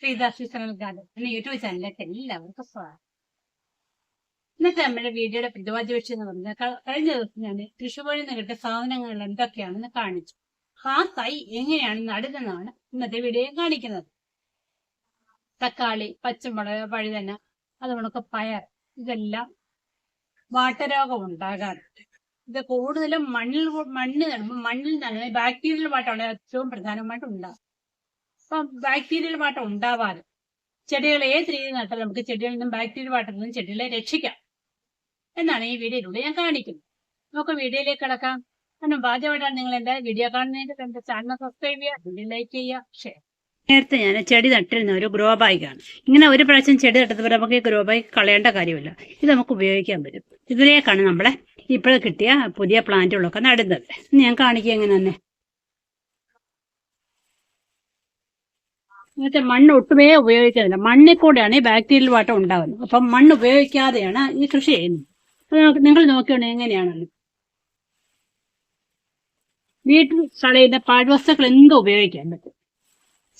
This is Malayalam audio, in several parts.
ശ്രീദാസ് ഗാർഡൻ എന്ന യൂട്യൂബ് ചാനലിലേക്ക് എല്ലാവർക്കും സ്വാഗതം. ഇന്നത്തെ നമ്മുടെ വീഡിയോയുടെ പ്രതിപാദ്യ വിഷയം എന്ന് പറഞ്ഞാൽ കഴിഞ്ഞ ദിവസം ഞാൻ കൃഷിഭവനിൽ നിന്ന് കിട്ടിയ സാധനങ്ങൾ എന്തൊക്കെയാണെന്ന് കാണിച്ചു. ആ തൈ എങ്ങനെയാണ് നടുന്നതാണ് ഇന്നത്തെ വീഡിയോയിൽ കാണിക്കുന്നത്. തക്കാളി, പച്ചമുളക്, വഴുതന, അതുകൊണ്ടൊക്കെ പയർ, ഇതെല്ലാം വാട്ടരോഗം ഉണ്ടാകാറുണ്ട്. ഇത് കൂടുതലും മണ്ണ് നടുമ്പോൾ മണ്ണിൽ തന്നെ ബാക്ടീരിയൽ വാട്ടമാണ് ഏറ്റവും പ്രധാനമായിട്ട് ഉണ്ടാകും. അപ്പൊ ബാക്ടീരിയൽ വാട്ടം ഉണ്ടാവാതെ ചെടികൾ ഏത് രീതിയിൽ നട്ടാൽ നമുക്ക് ചെടികളിൽ നിന്നും ബാക്ടീരിയൽ വാട്ടത്തിൽ നിന്നും ചെടികളെ രക്ഷിക്കാം എന്നാണ് ഈ വീഡിയോയിലൂടെ ഞാൻ കാണിക്കുന്നത്. നമുക്ക് വീഡിയോയിലേക്ക് കിടക്കാം. കാരണം ആദ്യമായിട്ടാണ് നിങ്ങൾ എന്റെ വീഡിയോ കാണുന്നതിന്റെ എന്റെ ചാനൽ സബ്സ്ക്രൈബ് ചെയ്യുക, വീഡിയോ ലൈക്ക് ചെയ്യുക, ഷെയർ. നേരത്തെ ഞാൻ ചെടി നട്ടിരുന്ന ഒരു ഗ്രോ ബാഗാണ്. ഇങ്ങനെ ഒരു പ്രാവശ്യം ചെടി നട്ടപ്പോൾ നമുക്ക് ഈ ഗ്രോ ബാഗ് കളയേണ്ട കാര്യമില്ല. ഇത് നമുക്ക് ഉപയോഗിക്കാൻ പറ്റും. ഇതിലേക്കാണ് നമ്മളെ ഇപ്പോഴും കിട്ടിയ പുതിയ പ്ലാന്റുകളൊക്കെ നടുന്നത്. ഞാൻ കാണിക്കുക എങ്ങനെ തന്നെ. ഇങ്ങനത്തെ മണ്ണ് ഒട്ടുമേ ഉപയോഗിക്കുന്നില്ല. മണ്ണിൽ കൂടെയാണ് ഈ ബാക്ടീരിയൽ വാട്ടം ഉണ്ടാകുന്നത്. അപ്പം മണ്ണ് ഉപയോഗിക്കാതെയാണ് ഈ കൃഷി ചെയ്യുന്നത്. അത് നിങ്ങൾ നോക്കിയാണ് എങ്ങനെയാണല്ലോ. വീട്ടിൽ കളയുന്ന പാഴ്വസ്തുക്കൾ എന്തും ഉപയോഗിക്കാൻ പറ്റും.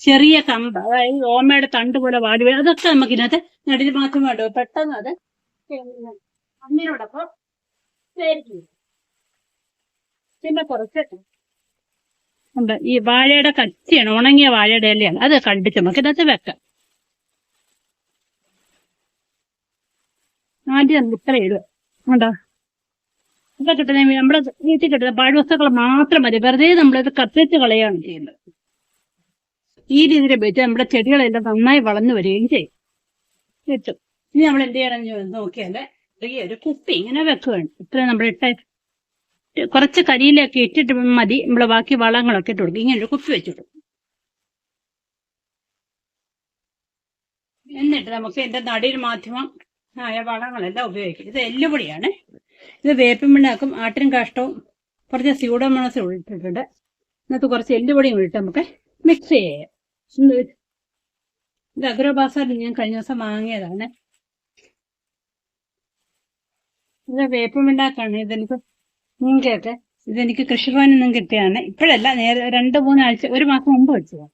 ചെറിയ കമ്പ്, അതായത് ഓമയുടെ തണ്ട് പോലെ വാടി, അതൊക്കെ നമുക്ക് ഇതിനകത്ത് നടിൽ മാറ്റം വേണ്ടോ. പെട്ടെന്ന് അത് മണ്ണിനോടൊപ്പം പിന്നെ കുറച്ച് ഉണ്ട്. ഈ വാഴയുടെ കച്ചിയാണ്, ഉണങ്ങിയ വാഴയുടെ ഇലയാണ്. അത് കണ്ടിച്ച് നമുക്ക് ഇതിനകത്ത് വെക്കാം. ആദ്യം നമുക്ക് ഇത്ര ഇടുക. ഉണ്ടോ? ഇവിടെ കിട്ടുന്ന നമ്മുടെ വീട്ടിൽ കിട്ടുന്ന പാഴ്വസ്തുക്കൾ മാത്രം മതി. വെറുതെ നമ്മളിത് കത്തിച്ച് കളയുകയാണ് ചെയ്യുന്നത്. ഈ രീതിയിൽ ഉപയോഗിച്ച് നമ്മുടെ ചെടികളെല്ലാം നന്നായി വളർന്നു വരികയും ചെയ്യും. കിട്ടും. ഇനി നമ്മൾ എന്ത് ചെയ്യണം നോക്കിയാല് ഈ ഒരു കുപ്പി ഇങ്ങനെ വെക്കുകയാണ്. ഇത്ര നമ്മളിട്ട് കുറച്ച് കരിയിലൊക്കെ ഇട്ടിട്ട് മതി നമ്മൾ ബാക്കി വളങ്ങളൊക്കെ ഇട്ട് കൊടുക്കും. ഇങ്ങനെ ഒരു കുപ്പി വെച്ചിട്ടു. എന്നിട്ട് നമുക്ക് എന്റെ നടിയിൽ മാധ്യമം ആയ വളങ്ങളെല്ലാം ഉപയോഗിക്കും. ഇത് എല്ലുപൊടിയാണ്. ഇത് വേപ്പിൻ പിണ്ണാക്കും ആട്ടിൻ കാഷ്ടവും കുറച്ച് സ്യൂഡോമോണസും ഇട്ടിട്ടുണ്ട്. എന്നിട്ട് കുറച്ച് എല്ലുപൊടിയും ഇട്ട് നമുക്ക് മിക്സ് ചെയ്യാം. ഇത് അഗ്രോ ബാസാറിൽ ഞാൻ കഴിഞ്ഞ ദിവസം വാങ്ങിയതാണ്. ഇത് വേപ്പിൻ പിണ്ണാക്കാണ്. ഇതെനിക്ക് മൂങ്കയൊക്കെ ഇതെനിക്ക് കൃഷിഭവനിൽ നിന്നും കിട്ടിയാണ്. ഇപ്പോഴല്ല, നേരെ 2-3 ആഴ്ച, ഒരു മാസം മുമ്പ് വെച്ചതാണ്.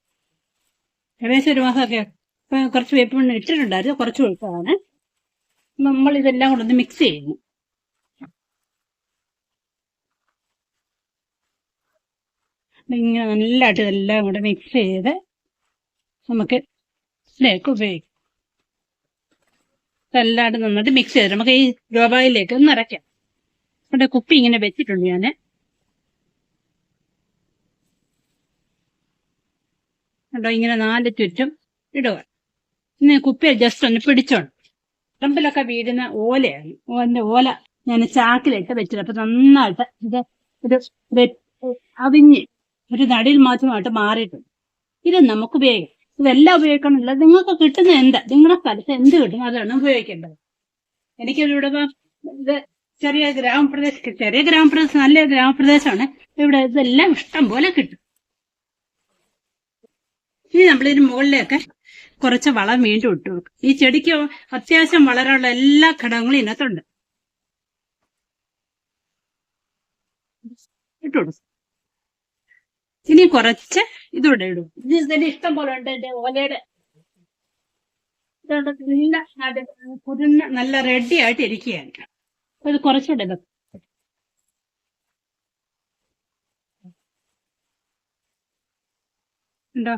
ഏകദേശം ഒരു മാസമൊക്കെ. ഇപ്പൊ കുറച്ച് വേപ്പിൻ പിണ്ണ ഇട്ടിട്ടുണ്ടായിരുന്നു, കുറച്ച് ഒഴിച്ചതാണ്. നമ്മൾ ഇതെല്ലാം കൊണ്ടൊന്ന് മിക്സ് ചെയ്യുന്നു. ഇങ്ങനെ നല്ലതായിട്ട് ഇതെല്ലാം കൂടെ മിക്സ് ചെയ്ത് നമുക്ക് ഇതിലേക്ക് ഉപയോഗിക്കാം. ഇതെല്ലാവരും നന്നായിട്ട് മിക്സ് ചെയ്ത് നമുക്ക് ഈ ഗ്രോ ബാഗിലേക്ക് നിറയ്ക്കാം. അവിടെ കുപ്പി ഇങ്ങനെ വെച്ചിട്ടുണ്ട് ഞാൻ. കണ്ടോ, ഇങ്ങനെ 4 ചുറ്റും ഇടുക. ഇന്ന് കുപ്പിയെ ജസ്റ്റ് ഒന്ന് പിടിച്ചോണം. പറമ്പിലൊക്കെ വീഴുന്ന ഓലയാണ്. ഓല ഞാൻ ചാക്കിലിട്ട് വെച്ചിട്ട് അപ്പൊ നന്നായിട്ട് ഇത് ഒരു അവിഞ്ഞ് ഒരു നടിയിൽ മാത്രമായിട്ട് മാറിയിട്ടുണ്ട്. ഇത് നമുക്ക് ഉപയോഗിക്കാം. ഇതെല്ലാം ഉപയോഗിക്കണമില്ല. നിങ്ങൾക്ക് കിട്ടുന്ന എന്താ, നിങ്ങളുടെ സ്ഥലത്ത് എന്ത് കിട്ടും അതാണ് ഉപയോഗിക്കേണ്ടത്. എനിക്കിവിടെ ഇത് ചെറിയ ഗ്രാമപ്രദേശം, നല്ല ഗ്രാമപ്രദേശമാണ്. ഇവിടെ ഇതെല്ലാം ഇഷ്ടം പോലെ കിട്ടും. ഇനി നമ്മളിതിന് മുകളിലേക്ക് കുറച്ച് വളം വീണ്ടും ഇട്ട് കൊടുക്കും. ഈ ചെടിക്ക് അത്യാവശ്യം വളരാനുള്ള എല്ലാ ഘടകങ്ങളും ഇതിനകത്തുണ്ട്. ഇട്ട് കൊടുക്കും. ഇനി കുറച്ച് ഇതൂടെ ഇടും. ഇതിന്റെ ഇഷ്ടം പോലെ ഉണ്ട്. എന്റെ ഓലയുടെ നല്ല റെഡി ആയിട്ട് ഇരിക്കുകയാണ്. ഇത് കുറച്ചുകൂടെ ഇതൊക്കെ ഉണ്ടോ.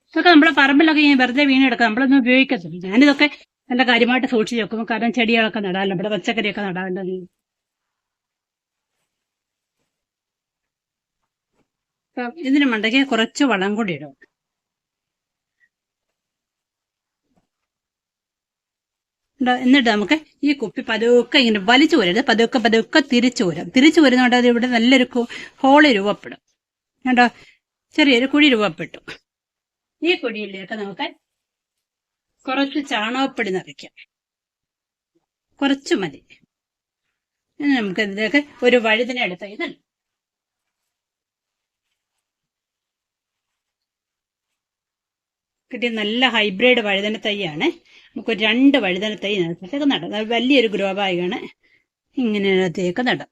ഇതൊക്കെ നമ്മുടെ പറമ്പിലൊക്കെ ഇങ്ങനെ വെറുതെ വീണെടുക്കാം. നമ്മളൊന്നും ഉപയോഗിക്കത്തില്ല. ഞാനിതൊക്കെ നല്ല കാര്യമായിട്ട് സൂക്ഷിച്ച് വെക്കും. കാരണം ചെടികളൊക്കെ നടാമല്ലോ, നമ്മുടെ പച്ചക്കറിയൊക്കെ നടാറുണ്ട്. ഇതിന് മണ്ടയ്ക്ക് കുറച്ച് വളം കൂടി ഇടും. എന്നിട്ട് നമുക്ക് ഈ കുപ്പി പതുക്കെ ഇങ്ങനെ വലിച്ചു പോരരുത്. പതുക്കെ തിരിച്ചു പോരാം. തിരിച്ചു വരുന്നതുകൊണ്ട് അത് ഇവിടെ നല്ലൊരു ഹോള് രൂപപ്പെടും. കണ്ടോ, ചെറിയൊരു കുഴി രൂപപ്പെട്ടു. ഈ കുഴിയിലേക്ക് നമുക്ക് കുറച്ച് ചാണകപ്പൊടി നിറയ്ക്കാം. കുറച്ച് മതി. നമുക്ക് ഇതിലേക്ക് ഒരു വഴുതിനെ എടുത്ത ഇതുണ്ട്. കിട്ടിയ നല്ല ഹൈബ്രിഡ് വഴുതന തൈയാണ്. നമുക്ക് 2 വഴുതന തൈ ഇതിനകത്തേക്ക് നടാം. അത് വലിയൊരു ഗ്രോ ബാഗാണ്. ഇങ്ങനെ അതിനകത്തേക്ക് നടാം.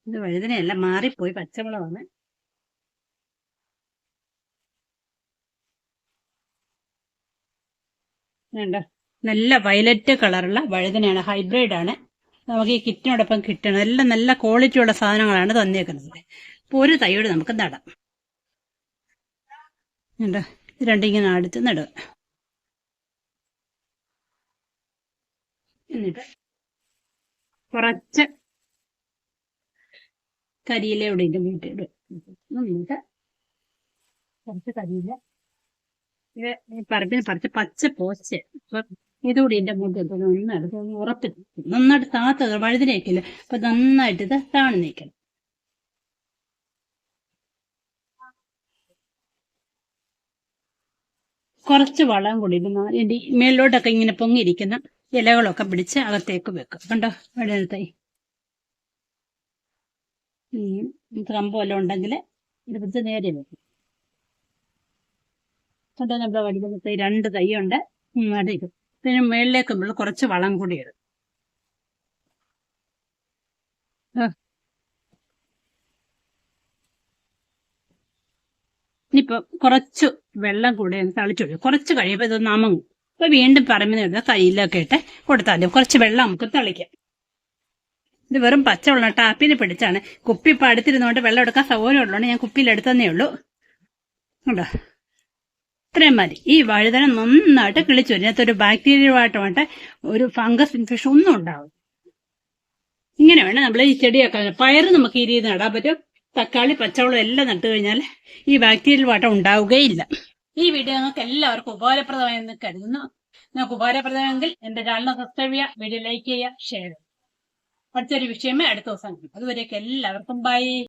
ഇത് വഴുതനയല്ല, മാറിപ്പോയി, പച്ചമുളകാണ്. വേണ്ട നല്ല വയലറ്റ് കളറുള്ള വഴുതനയാണ്, ഹൈബ്രിഡ് ആണ്. നമുക്ക് ഈ കിറ്റിനോടൊപ്പം കിട്ടണം. എല്ലാം നല്ല ക്വാളിറ്റിയുള്ള സാധനങ്ങളാണ് തന്നേക്കുന്നത്. അപ്പോൾ ഒരു തൈയോട് നമുക്ക് നടാം. വേണ്ട രണ്ടിങ്ങനെ അടുത്ത് നടുക. എന്നിട്ട് കുറച്ച് കരിയില ഇവിടെ ഇതിൻ്റെ വീട്ടിൽ എന്നിട്ട് കുറച്ച് കരിയില ഇത് പറമ്പിന് പറിച്ച് പച്ച പോസ്റ്റ് ഇതുകൂടി എൻ്റെ മുകളിൽ നന്നായിട്ട് ഉറപ്പിച്ച് നന്നായിട്ട് താത്ത വഴുതിനേക്കില്ല. അപ്പൊ നന്നായിട്ട് ഇത് താണു നിൽക്കണം. കുറച്ച് വളം കൂടി ഇതിൻ്റെ മേളിലോട്ടൊക്കെ ഇങ്ങനെ പൊങ്ങിയിരിക്കുന്ന ഇലകളൊക്കെ പിടിച്ച് അകത്തേക്ക് വെക്കും. കണ്ടോ വഴുതനത്തൈ കമ്പ് വല്ലതും ഉണ്ടെങ്കിൽ ഇത് പിടിച്ച് നേരെ വെക്കും. കണ്ടോ നമ്മുടെ വഴുതനത്തൈ 2 തൈയുണ്ട്. നടിക്കും. പിന്നെ മേളിലേക്ക് നമ്മൾ കുറച്ച് വളം കൂടി ഇടും. ഇനിയിപ്പോൾ കുറച്ച് വെള്ളം കൂടെ തളിച്ചൊഴിക്കും. കുറച്ച് കഴിയുമ്പോൾ ഇതൊന്ന് അമങ്ങും. അപ്പോൾ വീണ്ടും പറമ്പിന് കരിയിലൊക്കെ ഇട്ട് കൊടുത്താൽ മതി. കുറച്ച് വെള്ളം നമുക്ക് തളിക്കാം. ഇത് വെറും പച്ചവെള്ളം ടാപ്പിൽ പിടിച്ചാണ്. കുപ്പി ഇപ്പം അടുത്തിരുന്നോണ്ട് വെള്ളം എടുക്കാൻ സൗകര്യം ഉള്ളതുകൊണ്ട് ഞാൻ കുപ്പിയിൽ എടുത്തതന്നേ ഉള്ളൂ. ഉണ്ടോ, ഇത്രയും മതി. ഈ വഴുതന നന്നായിട്ട് കിളിച്ചു വരും. ഇതിനകത്തൊരു ബാക്ടീരിയമായിട്ട് ഒരു ഫംഗസ് ഇൻഫെക്ഷൻ ഒന്നും ഉണ്ടാവും. ഇങ്ങനെ വേണം നമ്മൾ ഈ ചെടിയൊക്കെ. പയറ് നമുക്ക് ഈ രീതി നടാൻ പറ്റും. തക്കാളി, പച്ചവളം എല്ലാം നട്ടു കഴിഞ്ഞാൽ ഈ ബാക്ടീരിയൽ വാട്ടം ഉണ്ടാവുകയില്ല. ഈ വീഡിയോ നിങ്ങൾക്ക് എല്ലാവർക്കും ഉപകാരപ്രദമായെന്ന് കരുതുന്നു. നിങ്ങൾക്ക് ഉപകാരപ്രദമെങ്കിൽ എന്റെ ചാനൽ സബ്സ്ക്രൈബ് ചെയ്യുക, വീഡിയോ ലൈക്ക് ചെയ്യുക, ഷെയർ ചെയ്യുക. അടുത്തൊരു വിഷയമേ അടുത്ത ദിവസം. അതുവരെയൊക്കെ എല്ലാവർക്കും ബൈ.